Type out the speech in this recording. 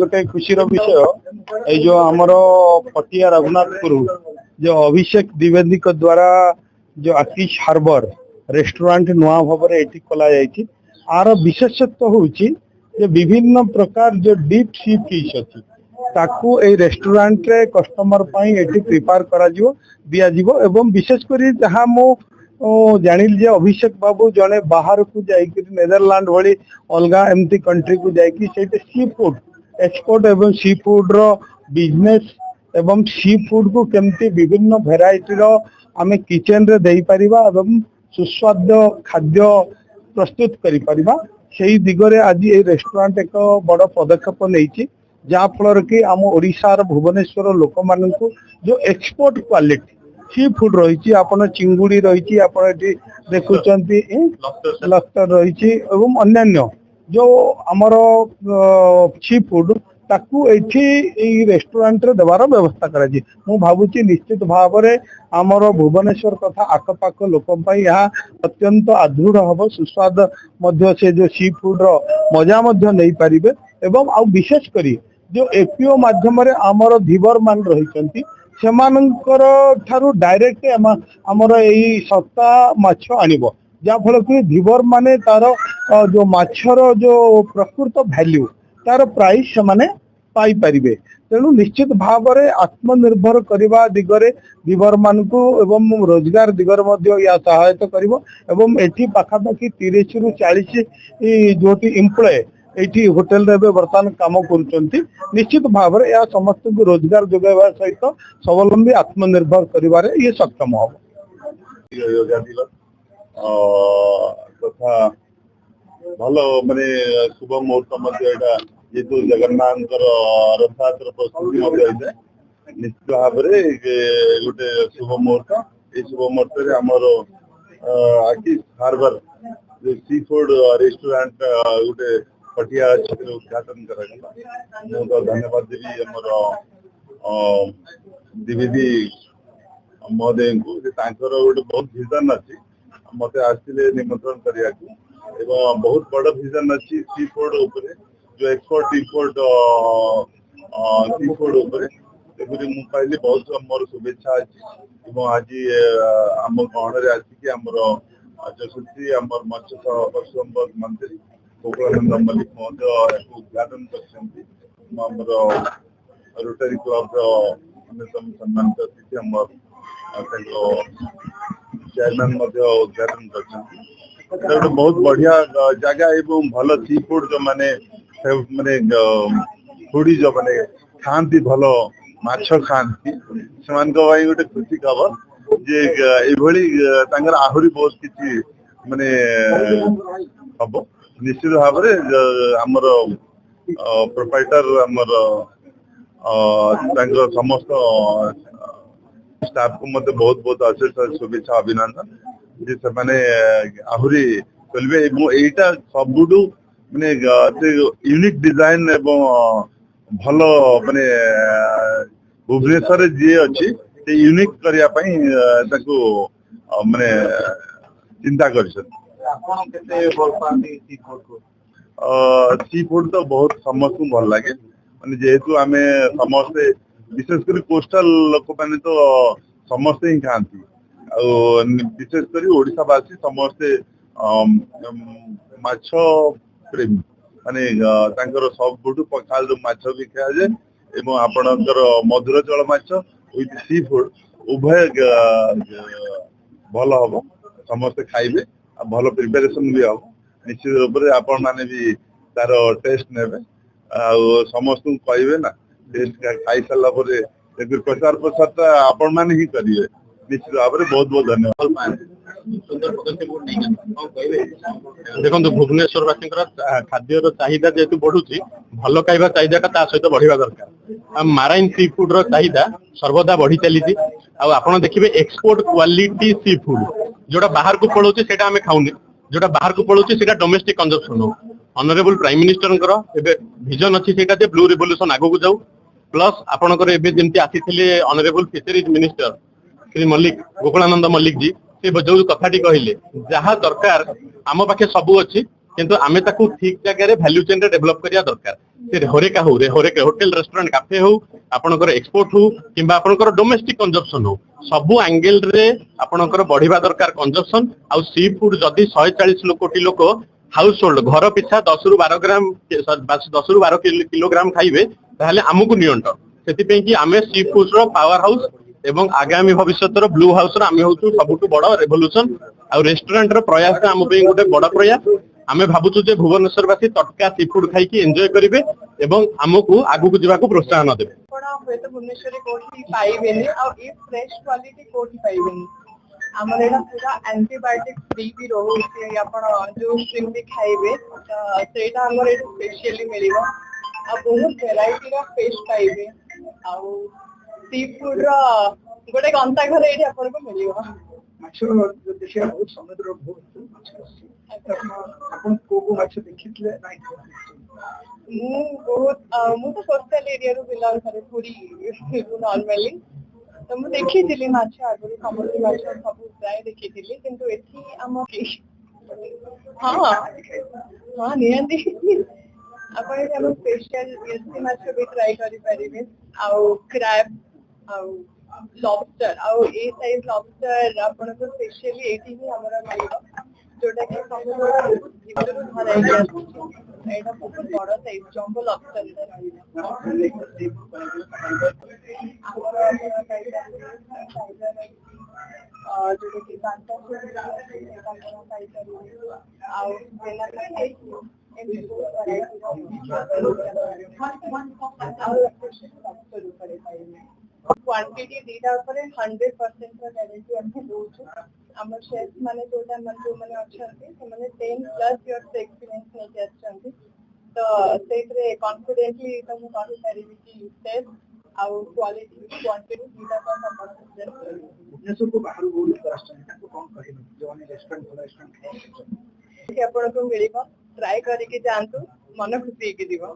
गोटे खुशी विषय ये जो आमर पटिया रघुनाथपुर जो अभिषेक द्विवेदी द्वारा जो आतिश हार्बर रेस्टोरेंट नुआ भाव ये खोल जाए आर विशेषत्व हूँ विभिन्न प्रकार जो डीप सी फिश अच्छी ताकू ए रेस्टोरेंट रे कस्टमर एटी प्रिपेयर करा दिया एवं विशेषकर जहाँ मो जानिल जे अभिषेक बाबू जड़े बाहर को जाइए नेदरलैंड भली अलग एमती कंट्री को जाइए सी फूड एक्सपोर्ट एवं सी फूड रो बिजनेस एवं सी फूड को केमती विभिन्न भेराइटी रो आमे किचन रे देई परिबा एवं सुस्वाद्य खाद्य प्रस्तुत करि परिबा सेही दिगरे आज ये रेस्टोरेंट एक बड़ पदक्षेप नहीं जहाँ फल कि आम ओडिशार भुवनेश्वर लोक मानू जो एक्सपोर्ट क्वालिटी सी फूड रही आपन चिंगुड़ी रही आपन देखुं लस्टर रही एवं अन्यान्य जो आमर सी फूड ताकू एठी रेस्टोरेंट रे देवार व्यवस्था करा मु भावुची निश्चित भाव में आमर भुवनेश्वर तथा आखपाख लोक यहाँ अत्यंत आदृढ़ हम सुस्वाद मध्य से जो सी फूड रो मजा मध्य नहीं पारिबे एवं आ विशेष करी जो एपीओ माध्यम आमर धीवर मान रही सेमानंकर ठारू डायरेक्ट आमर यही सस्ता माछ आनिब जहाँ फल कि धीवर माने तार जो माछर जो प्रकृत वैल्यू तार प्राइस से माने पाई परिबे तेणु निश्चित भाव में आत्मनिर्भर करने दिगरे धीवर मान को एवं रोजगार दिगरे मध्य या सहायता करिवो एवं एठी पाखापाखि 30 रु 40 जोटी एम्प्लॉय एठी होटल रे वर्तमान काम करुचंती निश्चित भाव में यह समस्त को रोजगार जोगाइबा सहित स्वावलंबी आत्मनिर्भर करिवारे ये सक्षम हो तथा भलो माने शुभ मुहूर्त मध्य जेतु जगन्नाथ रथ यात्रा प्रस्तुति निश्चित भाव में गोटे शुभ मुहूर्त ये शुभ मुहूर्त आमर आकिश हार्बर जो सी फूड रेस्टोरेंट गोटे पटिया क्षेत्र उद्घाटन करा तो धन्यवाद देवी आमर द्विवेदी महोदय को गोटे बहुत विजन अच्छी मत आसते निमंत्रण करने बहुत बड़ विजन अच्छी सी फूड जो एक्सपोर्ट इम्पोर्ट सी फूड मुझे बहुत मोर शुभेच्छा अच्छी आज आम गहन आसिक आमर जसुश्री आमर मत्स्य पशु संपद मंत्री गोकुलानंद मल्लिक महोदय उद्घाटन कर रोटरी क्लब अन्यतम सम्मानित अतिथि चेयरमैन उद्घाटन कर बहुत बढ़िया जगह एवं भल सी फूड जो माने माने फूडी जो माने खाती भल माछ खाती से गोटे खुशी खबर जे आहरी बहुत किसी माने हम निश्चित भाव में आमर प्रोप्राइटर आमर समस्त स्टाफ को मत बहुत बहुत अशेष शुभेच्छा अभिनंदन जे से माने आहरी चलबे एटा सबुडू माने यूनिक डिजाइन एवं भल माने भुवनेश्वर जी अच्छी यूनिक करने माने चिंता कर सी फूड तो बहुत समस्त भल लगे माने जेहेतु आम समस्ते विशेषकर कोस्टल लोक मैंने तो समस्ते ही खाती विशेषकर ओडिशावासी समस्ते माछ प्रेमी माने सबुठू पखाल जो माछ भी खाया जाए एवं आपणकर मधुर जल माछ विथ सी फूड उभय भल हम समस्ते खाइबे भल प्रिपेरेसन भी हम निश्चित रूप से आपण माने भी तार टेस्ट नेबे समस्त कहे ना टेस्ट खाई सारा प्रचार प्रसार आपण मैंने ही करिए निश्चित भाव में बहुत बहुत धन्यवाद देखो भुवनेश्वरवासी खाद्य चाहिदा जेहेतु बढ़ुची भल खाइबा चाहिदा सहित बढ़िया दरकार माराइन सी फूड रो चाहिदा सर्वदा बढ़ी चली आपड़ देखिए एक्सपोर्ट क्वालिटी सी फूड जोटा बाहर को पड़ोची सेटा हमें खाऊनी जोटा बाहर को पड़ोची सेटा डोमेस्टिक कंजप्शन हो ऑनरेबल प्राइम मिनिस्टर विजन अच्छी सेटा जे ब्लू रिवोल्यूशन आगो को जाऊ प्लस आपणकर एबे जेमती आसीथिले honourable fisheries minister Shri Mallick Gokulananda Mallick ji से जो कथाटी कहले जहाँ दरकार आम पाखे सबू अच्छी किंतु आमे ताकू ठीक जगह रे वैल्यू चेन रे डेवलप करिया दरकार से होरेका हो रे होरेका होटल रेस्टोरेंट काफे हो आपनकर एक्सपोर्ट हो किंबा आपनकर डोमेस्टिक कंजप्शन हो सबु एंगल रे आपनकर बढ़िबा दरकार कंजप्शन आ सी फूड जदी 140 कोटी लोक हाउस होल्ड घर पिछा 10 रु 12 ग्राम 10 रु 12 किलोग्राम खाइबे ताहले हमकु नियंट सेति पे कि आमे सी फूड रो पावर हाउस एवं आगामी भविष्यत रो ब्लू हाउस रो आमे होतु सबुटु बड़ रेवोल्यूशन आ रेस्टोरेंट रो प्रयास आम पे गोटे बड़ प्रयास आमे भाबुछु जे भुवनेश्वरवासी तटका सी फूड खाई की एंजॉय करिवे एवं हमकु आगु को जिबाकू प्रोत्साहन देबे कोना होय तो भुवनेश्वर कोठी पाइबेनी आ ए फ्रेश क्वालिटी कोठी पाइबेनी हमर एटा पूरा एंटीबायोटिक फ्री भी रहउछि आपण जो स्ट्रीम भी खाइबे सेटा हमर एटा स्पेशली मिलिबो आ बहुत वैरायटी रो फिश पाइबे आ सी फूड रो गोटे गंता घर एठी आपण को मिलिबो माछर देखिया बहुत समुद्र बहुत माछ आपण को माछ देखितले नाइ मु तो कोस्टल एरिया रो बिलोंग करे पूरी नॉर्मली तो मु देखि दिली माछ आगु समुद्र माछ सब प्राय देखि दिली किंतु एथि हम हां हां नियंती आपण हम स्पेशल एसी माछ भी ट्राई करि परिबे आ क्रैब आ लॉबस्टर आ ए साइज लॉबस्टर आपण को स्पेशली एथि ही हमरा मिलिबो जोटा कि समुद्र जीवन भराई गया एटा बहुत बड़ साइज जंबो लॉबस्टर जोटा कि बांटा आ बेला क्वांटिटी दीटा ऊपर 100% का गारंटी हम दोछु हमर शेफ माने जोटा मन जो माने अछंती से माने 10 प्लस इयर्स एक्सपीरियंस नै के अछंती तो सेतरे कॉन्फिडेंटली तुम कहि परिबी कि टेस्ट आउ क्वालिटी क्वांटिटी दीटा का संबंध भुवनेश्वर को बाहर बहुत राष्ट्र को कौन कहि जो ने रेस्टोरेंट खोला रेस्टोरेंट कि आपण को मिलिबो ट्राई करि के जानतु मन खुशी के दिबो